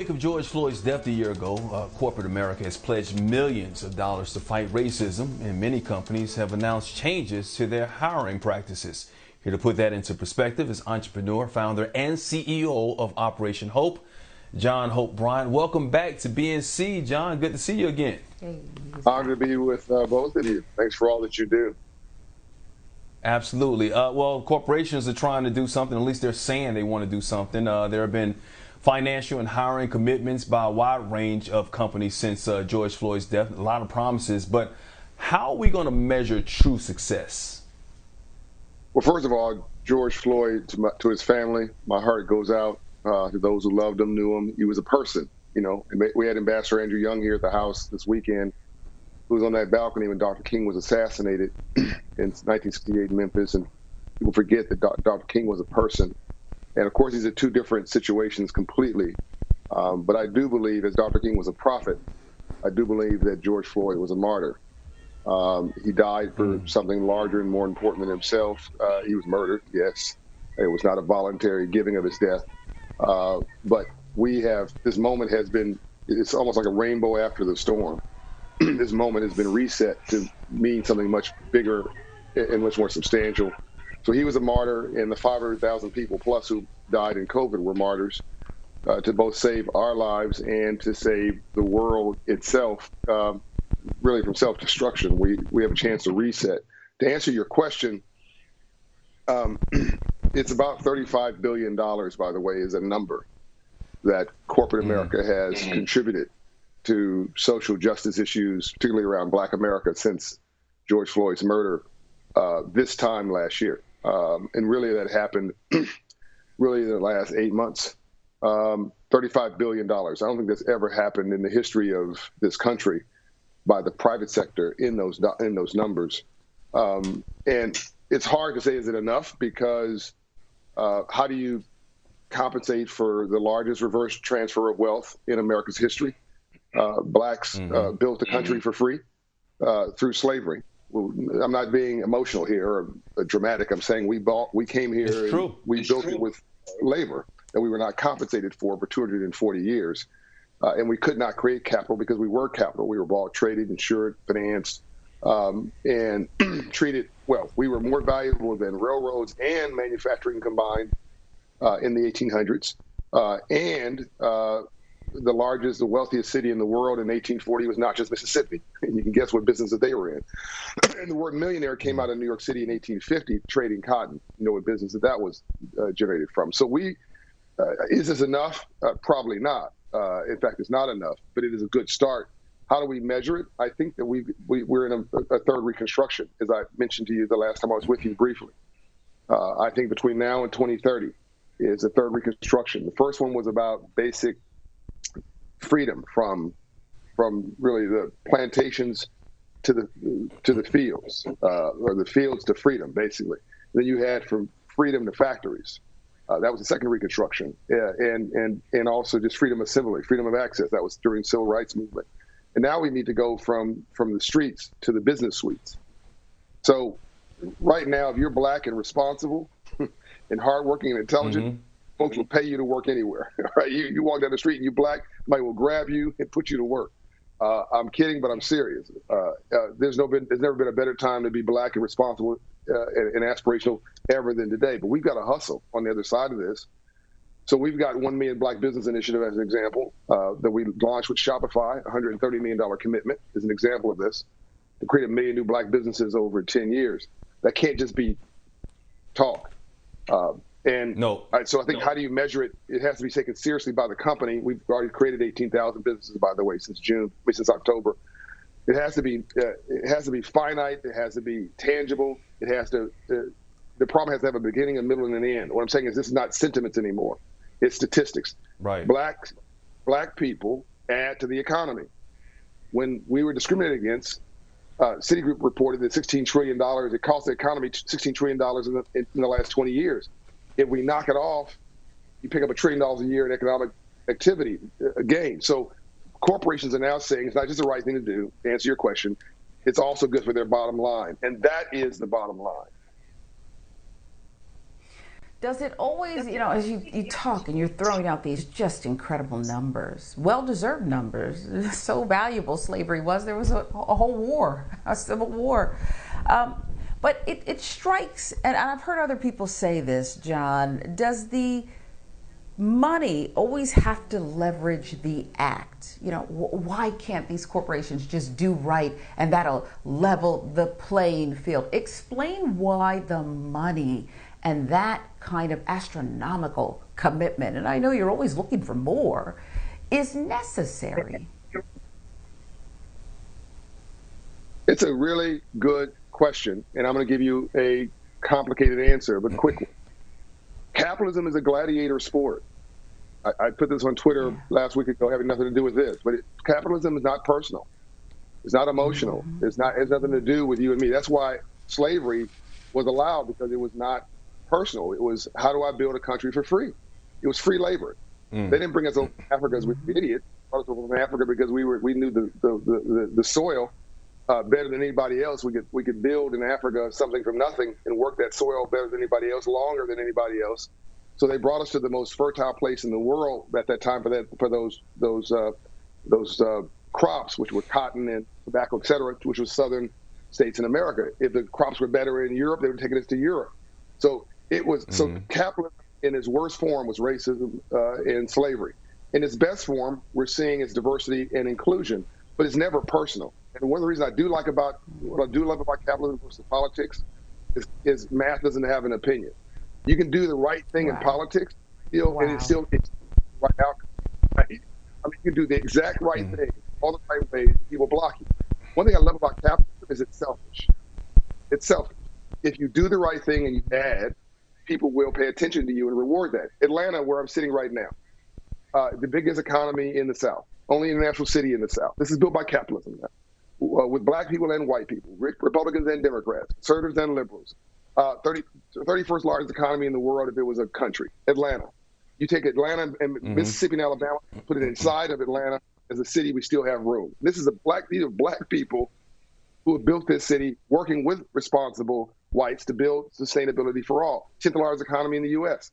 Of George Floyd's death a year ago, corporate America has pledged millions of dollars to fight racism, and many companies have announced changes to their hiring practices. Here to put that into perspective is entrepreneur, founder, and CEO of Operation Hope, John Hope Bryant. Welcome back to BNC, John. Good to see you again. Honored to be with both of you. Thanks for all that you do. Absolutely. Well, corporations are trying to do something. At least they're saying they want to do something. There have been financial and hiring commitments by a wide range of companies since George Floyd's death. A lot of promises, but how are we going to measure true success? Well, first of all, George Floyd, to his family, my heart goes out to those who loved him, knew him. He was a person, you know. We had Ambassador Andrew Young here at the House this weekend, who was on that balcony when Dr. King was assassinated in 1968 in Memphis, and people forget that Dr. King was a person. And of course, these are two different situations completely. But I do believe, as Dr. King was a prophet, I do believe that George Floyd was a martyr. He died for something larger and more important than himself. He was murdered, yes. It was not a voluntary giving of his death. But this moment has been, it's almost like a rainbow after the storm. This moment has been reset to mean something much bigger and much more substantial. So he was a martyr, and the 500,000 people plus who died in COVID were martyrs to both save our lives and to save the world itself, really from self-destruction. We have a chance to reset. To answer your question, it's about $35 billion, by the way, is a number that corporate America has contributed to social justice issues, particularly around Black America, since George Floyd's murder this time last year. And really that happened really in the last 8 months. $35 billion. I don't think that's ever happened in the history of this country by the private sector in those numbers. And it's hard to say, is it enough? Because how do you compensate for the largest reverse transfer of wealth in America's history? Blacks built the country for free through slavery. I'm not being emotional here or dramatic. I'm saying we came here and we built it with labor that we were not compensated for 240 years. And we could not create capital because we were capital. We were bought, traded, insured, financed, and treated well. We were more valuable than railroads and manufacturing combined in the 1800s. The wealthiest city in the world in 1840 was not just Mississippi. And you can guess what business that they were in. And the word millionaire came out of New York City in 1850, trading cotton. You know what business that was generated from. So is this enough? Probably not. In fact, it's not enough, but it is a good start. How do we measure it? I think that we're in a third reconstruction, as I mentioned to you the last time I was with you briefly. I think between now and 2030 is a third reconstruction. The first one was about basic freedom from really the plantations to the fields, or the fields to freedom, basically. Then you had from freedom to factories. That was the second reconstruction, and also just freedom of assembly, freedom of access. That was during civil rights movement. And now we need to go from the streets to the business suites. So right now, if you're Black and responsible and hardworking and intelligent, folks will pay you to work anywhere. Right? You walk down the street and you're Black, somebody will grab you and put you to work. I'm kidding, but I'm serious. There's never been a better time to be Black and responsible and aspirational ever than today. But we've got to hustle on the other side of this. So we've got 1 Million Black Business Initiative as an example that we launched with Shopify, $130 million commitment is an example of this, to create 1 million new Black businesses over 10 years. That can't just be talk. So I think how do you measure it? It has to be taken seriously by the company. We've already created 18,000 businesses, by the way, since October. It has to be finite. It has to be tangible. The problem has to have a beginning, a middle, and an end. What I'm saying is this is not sentiments anymore. It's statistics. Right. Black people add to the economy. When we were discriminated against, Citigroup reported that $16 trillion, it cost the economy $16 trillion in the last 20 years. If we knock it off, you pick up $1 trillion a year in economic activity gain. So corporations are now saying it's not just the right thing to do, to answer your question, it's also good for their bottom line. And that is the bottom line. Does it always, as you talk and you're throwing out these just incredible numbers, well-deserved numbers, so valuable slavery was, there was a whole war, a civil war. But it strikes, and I've heard other people say this, John, does the money always have to leverage the act? Why can't these corporations just do right and that'll level the playing field? Explain why the money and that kind of astronomical commitment, and I know you're always looking for more, is necessary. It's a really good question, and I'm going to give you a complicated answer, but quick one. Capitalism is a gladiator sport. I put this on Twitter last week ago, having nothing to do with this, but capitalism is not personal. It's not emotional. It has nothing to do with you and me. That's why slavery was allowed, because it was not personal. It was, how do I build a country for free? It was free labor. They didn't bring us over to Africa as we were idiots. They brought us over from Africa because we knew the soil better than anybody else. We could build in Africa something from nothing and work that soil better than anybody else, longer than anybody else. So they brought us to the most fertile place in the world at that time for those crops, which were cotton and tobacco, et cetera, which was southern states in America. If the crops were better in Europe, they were taking us to Europe. So it was capitalism in its worst form was racism and slavery. In its best form, we're seeing is diversity and inclusion, but it's never personal. And one of the reasons I do love about capitalism versus politics is math doesn't have an opinion. You can do the right thing in politics, and it's still the right outcome. Right? I mean, you can do the exact right thing, all the right ways, people block you. One thing I love about capitalism is it's selfish. It's selfish. If you do the right thing and you add, people will pay attention to you and reward that. Atlanta, where I'm sitting right now, the biggest economy in the South, only international city in the South. This is built by capitalism now, with black people and white people, Republicans and Democrats, conservatives and liberals. 31st largest economy in the world if it was a country, Atlanta. You take Atlanta and Mississippi and Alabama, put it inside of Atlanta as a city, we still have room. These are black people who have built this city working with responsible whites to build sustainability for all. 10th largest economy in the U.S.,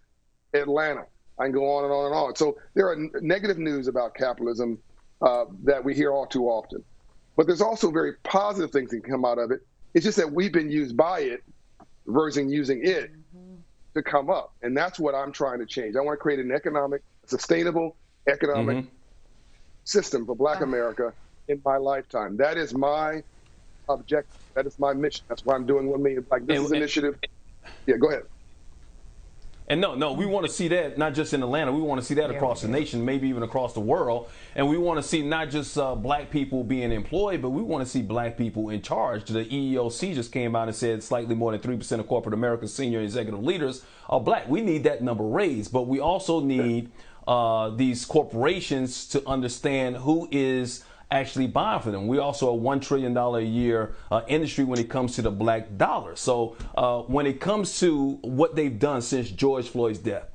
Atlanta. I can go on and on and on. So there are negative news about capitalism that we hear all too often. But there's also very positive things that can come out of it. It's just that we've been used by it versus using it to come up. And that's what I'm trying to change. I want to create an sustainable economic system for Black America in my lifetime. That is my objective. That is my mission. That's why I'm doing 1 million Black Business Initiative. Yeah, go ahead. And no, we want to see that not just in Atlanta. We want to see that across the nation, maybe even across the world. And we want to see not just black people being employed, but we want to see black people in charge. The EEOC just came out and said slightly more than 3% of corporate America's senior executive leaders are black. We need that number raised, but we also need these corporations to understand who is actually buying for them. We also a $1 trillion a year industry when it comes to the black dollar. So when it comes to what they've done since George Floyd's death,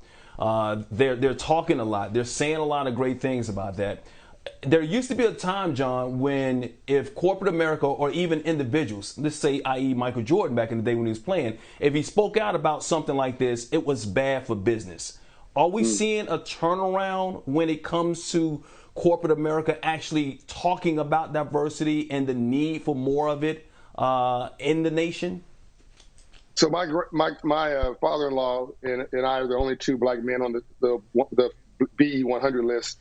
they're talking a lot. They're saying a lot of great things about that. There used to be a time, John, when if corporate America or even individuals, let's say, i.e. Michael Jordan back in the day when he was playing, if he spoke out about something like this, it was bad for business. Are we seeing a turnaround when it comes to corporate America actually talking about diversity and the need for more of it in the nation? So my father-in-law and I are the only two black men on the BE 100 list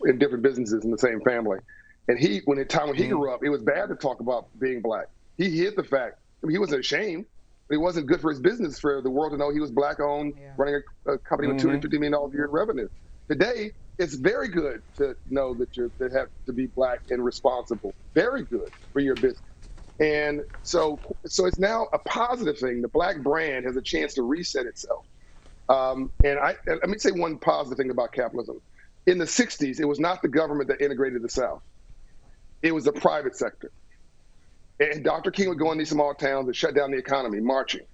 in different businesses in the same family. And when he grew up, it was bad to talk about being black. He hid the fact. I mean, he wasn't ashamed, but it wasn't good for his business for the world to know he was black-owned, running a company with $250 million a year in revenue. Today, it's very good to know that you have to be black and responsible. Very good for your business. And so it's now a positive thing. The black brand has a chance to reset itself. And let me say one positive thing about capitalism. In the 60s, it was not the government that integrated the South. It was the private sector. And Dr. King would go in these small towns and shut down the economy, marching.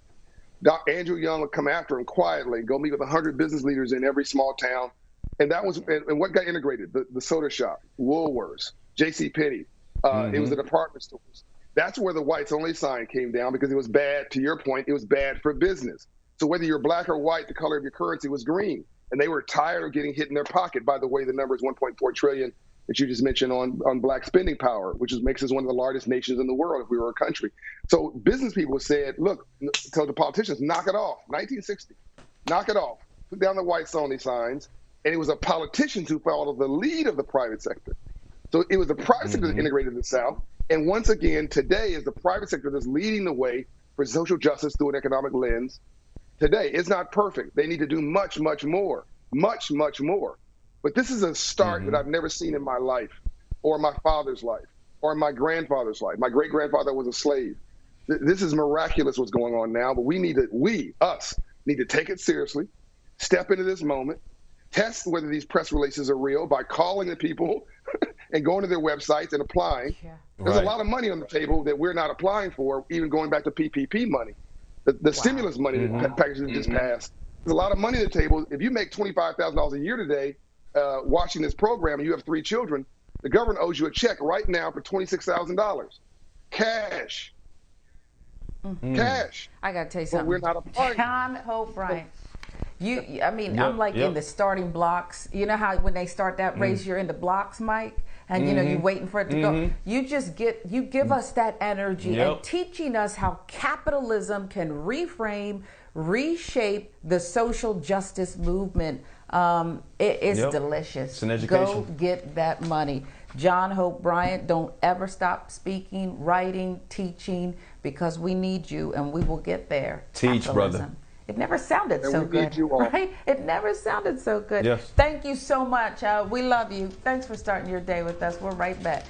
Andrew Young would come after him quietly, go meet with 100 business leaders in every small town. And what got integrated? The soda shop, Woolworths, JCPenney. It was the department stores. That's where the whites only sign came down because it was bad, to your point, it was bad for business. So whether you're black or white, the color of your currency was green. And they were tired of getting hit in their pocket. By the way, the number is 1.4 trillion that you just mentioned on black spending power, which makes us one of the largest nations in the world if we were a country. So business people said, look, tell the politicians, knock it off. 1960, knock it off. Put down the whites only signs. And it was a politicians who followed the lead of the private sector. So it was the private sector that integrated the South. And once again, today is the private sector that's leading the way for social justice through an economic lens. Today, it's not perfect. They need to do much, much more, much, much more. But this is a start that I've never seen in my life, or my father's life, or my grandfather's life. My great-grandfather was a slave. This is miraculous what's going on now, but us, need to take it seriously, step into this moment, test whether these press releases are real by calling the people and going to their websites and applying. Yeah. There's a lot of money on the table that we're not applying for, even going back to PPP money. The stimulus money that package that just passed. There's a lot of money on the table. If you make $25,000 a year today watching this program and you have 3 children, the government owes you a check right now for $26,000. Cash. Cash. I got to tell you something. But we're not applying. John Hope Bryant. I'm like in the starting blocks. You know how when they start that race, you're in the blocks, Mike, and you know you're waiting for it to go. You give us that energy and teaching us how capitalism can reframe, reshape the social justice movement. It is delicious. It's an education. Go get that money. John Hope Bryant, don't ever stop speaking, writing, teaching, because we need you, and we will get there. Teach, Capitalism. brother. It never sounded so good, right? It never sounded so good. Yes. Thank you so much. We love you. Thanks for starting your day with us. We're right back.